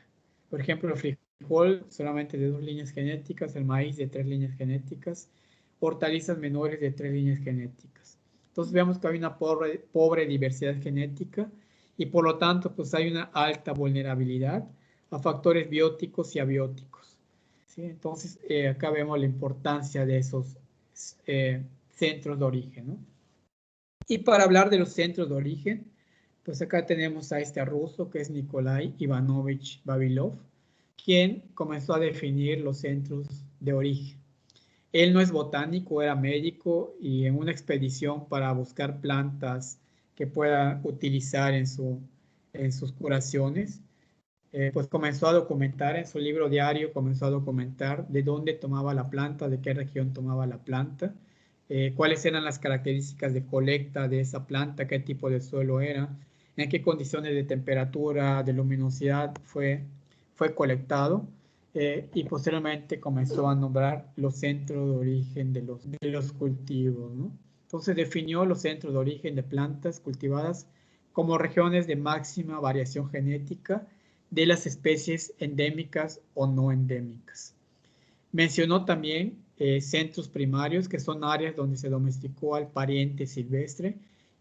Por ejemplo, el frijol solamente de 2 líneas genéticas, el maíz de 3 líneas genéticas, hortalizas menores de 3 líneas genéticas. Entonces vemos que hay una pobre diversidad genética y por lo tanto pues hay una alta vulnerabilidad a factores bióticos y abióticos, ¿sí? Entonces acá vemos la importancia de esos centros de origen, ¿no? Y para hablar de los centros de origen, pues acá tenemos a este ruso que es Nikolai Ivanovich Vavilov, quien comenzó a definir los centros de origen. Él no es botánico, era médico y en una expedición para buscar plantas que pueda utilizar en sus curaciones, pues comenzó a documentar en su libro diario, comenzó a documentar de dónde tomaba la planta, de qué región tomaba la planta, cuáles eran las características de colecta de esa planta, qué tipo de suelo era, en qué condiciones de temperatura, de luminosidad fue colectado, y posteriormente comenzó a nombrar los centros de origen de los cultivos, ¿no? Entonces definió los centros de origen de plantas cultivadas como regiones de máxima variación genética de las especies endémicas o no endémicas. Mencionó también centros primarios, que son áreas donde se domesticó al pariente silvestre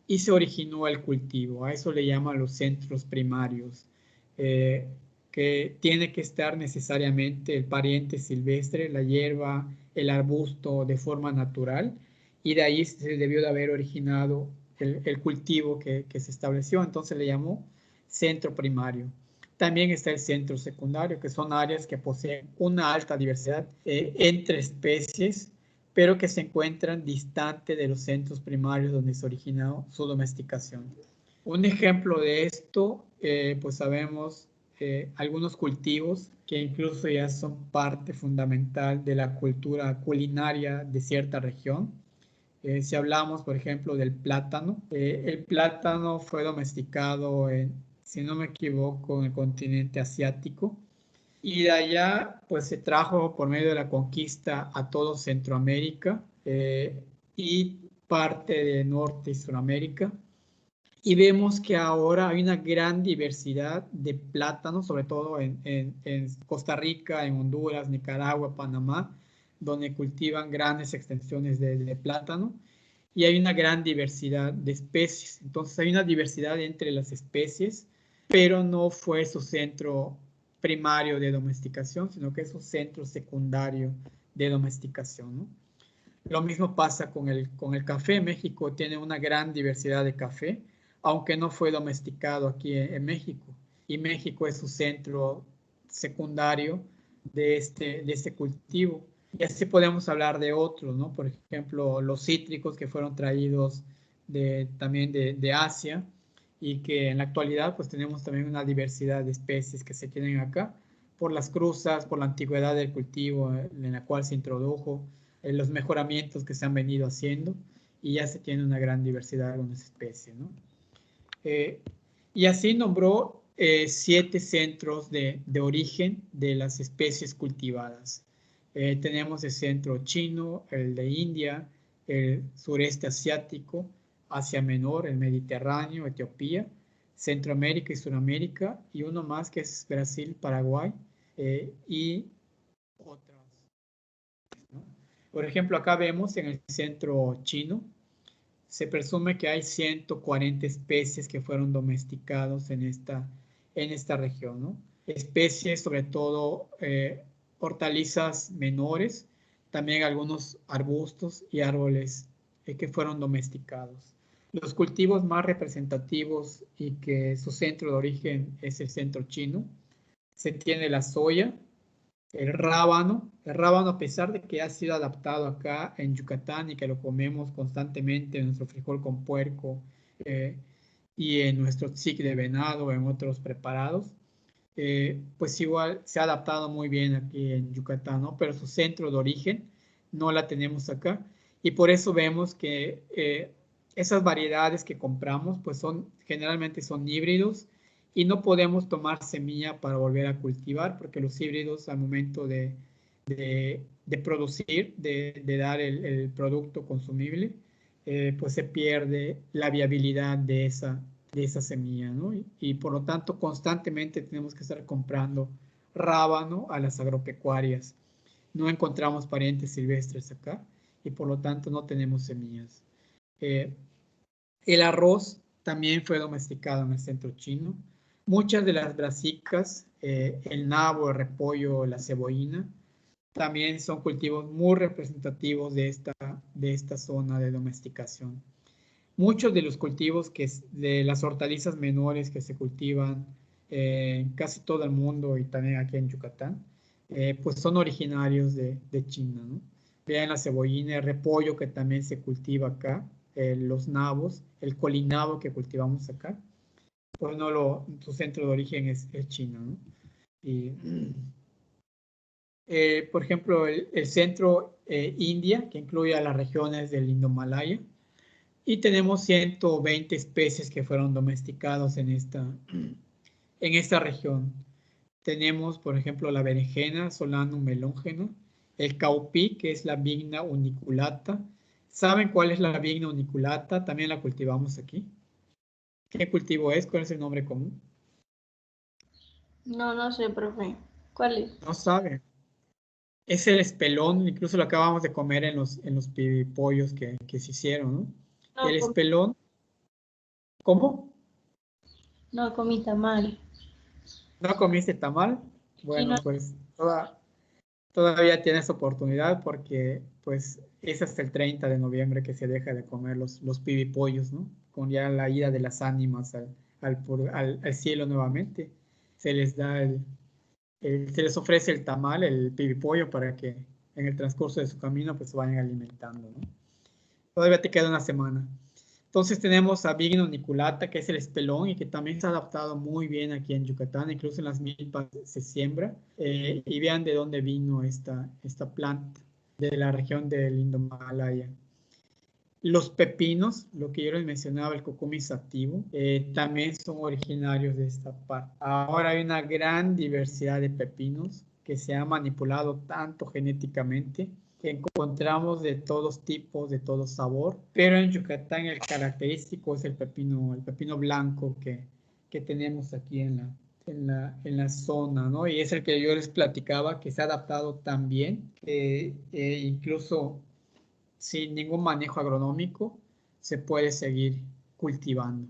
y se originó el cultivo. A eso le llaman los centros primarios, que tiene que estar necesariamente el pariente silvestre, la hierba, el arbusto de forma natural, y de ahí se debió de haber originado el cultivo que se estableció. Entonces le llamó centro primario. También está el centro secundario, que son áreas que poseen una alta diversidad entre especies, pero que se encuentran distante de los centros primarios donde se originó su domesticación. Un ejemplo de esto, pues sabemos algunos cultivos que incluso ya son parte fundamental de la cultura culinaria de cierta región. Si hablamos, por ejemplo, del plátano, el plátano fue domesticado si no me equivoco, en el continente asiático, y de allá pues se trajo por medio de la conquista a todo Centroamérica y parte de Norte y Suramérica. Y vemos que ahora hay una gran diversidad de plátanos, sobre todo en Costa Rica, en Honduras, Nicaragua, Panamá, donde cultivan grandes extensiones de plátano. Y hay una gran diversidad de especies. Entonces hay una diversidad entre las especies, pero no fue su centro primario de domesticación, sino que es su centro secundario de domesticación, ¿no? Lo mismo pasa con el café. México tiene una gran diversidad de café, aunque no fue domesticado aquí en México. Y México es su centro secundario de este cultivo. Y así podemos hablar de otros, ¿no? Por ejemplo, los cítricos que fueron traídos también de Asia y que en la actualidad pues tenemos también una diversidad de especies que se tienen acá por las cruzas, por la antigüedad del cultivo en la cual se introdujo, los mejoramientos que se han venido haciendo y ya se tiene una gran diversidad de algunas especies, ¿no? Y así nombró 7 centros de origen de las especies cultivadas. Tenemos el centro chino, el de India, el sureste asiático, Asia Menor, el Mediterráneo, Etiopía, Centroamérica y Suramérica, y uno más que es Brasil, Paraguay y otras, ¿no? Por ejemplo, acá vemos en el centro chino, se presume que hay 140 especies que fueron domesticados en esta región, ¿no? Especies, sobre todo hortalizas menores, también algunos arbustos y árboles que fueron domesticados. Los cultivos más representativos y que su centro de origen es el centro chino, se tiene la soya, el rábano a pesar de que ha sido adaptado acá en Yucatán y que lo comemos constantemente en nuestro frijol con puerco y en nuestro tzatziki de venado, en otros preparados, pues igual se ha adaptado muy bien aquí en Yucatán, ¿no? Pero su centro de origen no la tenemos acá. Y por eso vemos que esas variedades que compramos, pues generalmente son híbridos y no podemos tomar semilla para volver a cultivar, porque los híbridos al momento de producir, de dar el producto consumible, pues se pierde la viabilidad de esa semilla, ¿no? Y por lo tanto constantemente tenemos que estar comprando rábano a las agropecuarias. No encontramos parientes silvestres acá y por lo tanto no tenemos semillas. El arroz también fue domesticado en el centro chino. Muchas de las brasicas, el nabo, el repollo, la cebollina, también son cultivos muy representativos de esta zona de domesticación. Muchos de los cultivos de las hortalizas menores que se cultivan en casi todo el mundo y también aquí en Yucatán, pues son originarios de China, ¿no? Vean la cebollina, el repollo que también se cultiva acá, los nabos, el colinabo que cultivamos acá, pues su centro de origen es China, ¿no? Y, por ejemplo, el centro India, que incluye a las regiones del Indomalaya, y tenemos 120 especies que fueron domesticados en esta región. Tenemos, por ejemplo, la berenjena, Solanum melongena, el caupí, que es la vigna uniculata. ¿Saben cuál es la vigna uniculata? También la cultivamos aquí. ¿Qué cultivo es? ¿Cuál es el nombre común? No, no sé, profe. ¿Cuál es? No saben. Es el espelón, incluso lo acabamos de comer en los pibipollos que se hicieron, ¿no? No, El espelón, ¿cómo? no comí tamal. ¿No comiste tamal? Sí, no. Bueno, pues todavía tienes oportunidad porque pues es hasta el 30 de noviembre que se deja de comer los pibipollos, ¿no? Con ya la ida de las ánimas al cielo nuevamente. Se les da se les ofrece el tamal, el pibipollo, para que en el transcurso de su camino pues se vayan alimentando, ¿no? Todavía te queda una semana. Entonces tenemos a Vigna uniculata, que es el espelón y que también se ha adaptado muy bien aquí en Yucatán, incluso en las milpas se siembra. Y vean de dónde vino esta planta, de la región del Indomalaya. Los pepinos, lo que yo les mencionaba, el Cucumis sativa, también son originarios de esta parte. Ahora hay una gran diversidad de pepinos que se ha manipulado tanto genéticamente que encontramos de todos tipos, de todo sabor, pero en Yucatán el característico es el pepino blanco que tenemos aquí en la zona, ¿no? Y es el que yo les platicaba que se ha adaptado tan bien que incluso sin ningún manejo agronómico se puede seguir cultivando.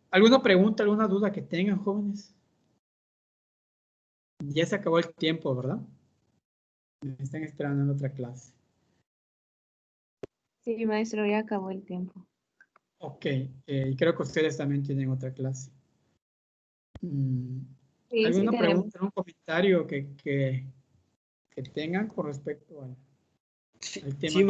¿Alguna pregunta, alguna duda que tengan, jóvenes? Ya se acabó el tiempo, ¿verdad? Me están esperando en otra clase. Sí, maestro, ya acabó el tiempo. Ok, y creo que ustedes también tienen otra clase. Sí, ¿Alguna tenemos. pregunta, algún comentario que tengan con respecto al tema? Sí,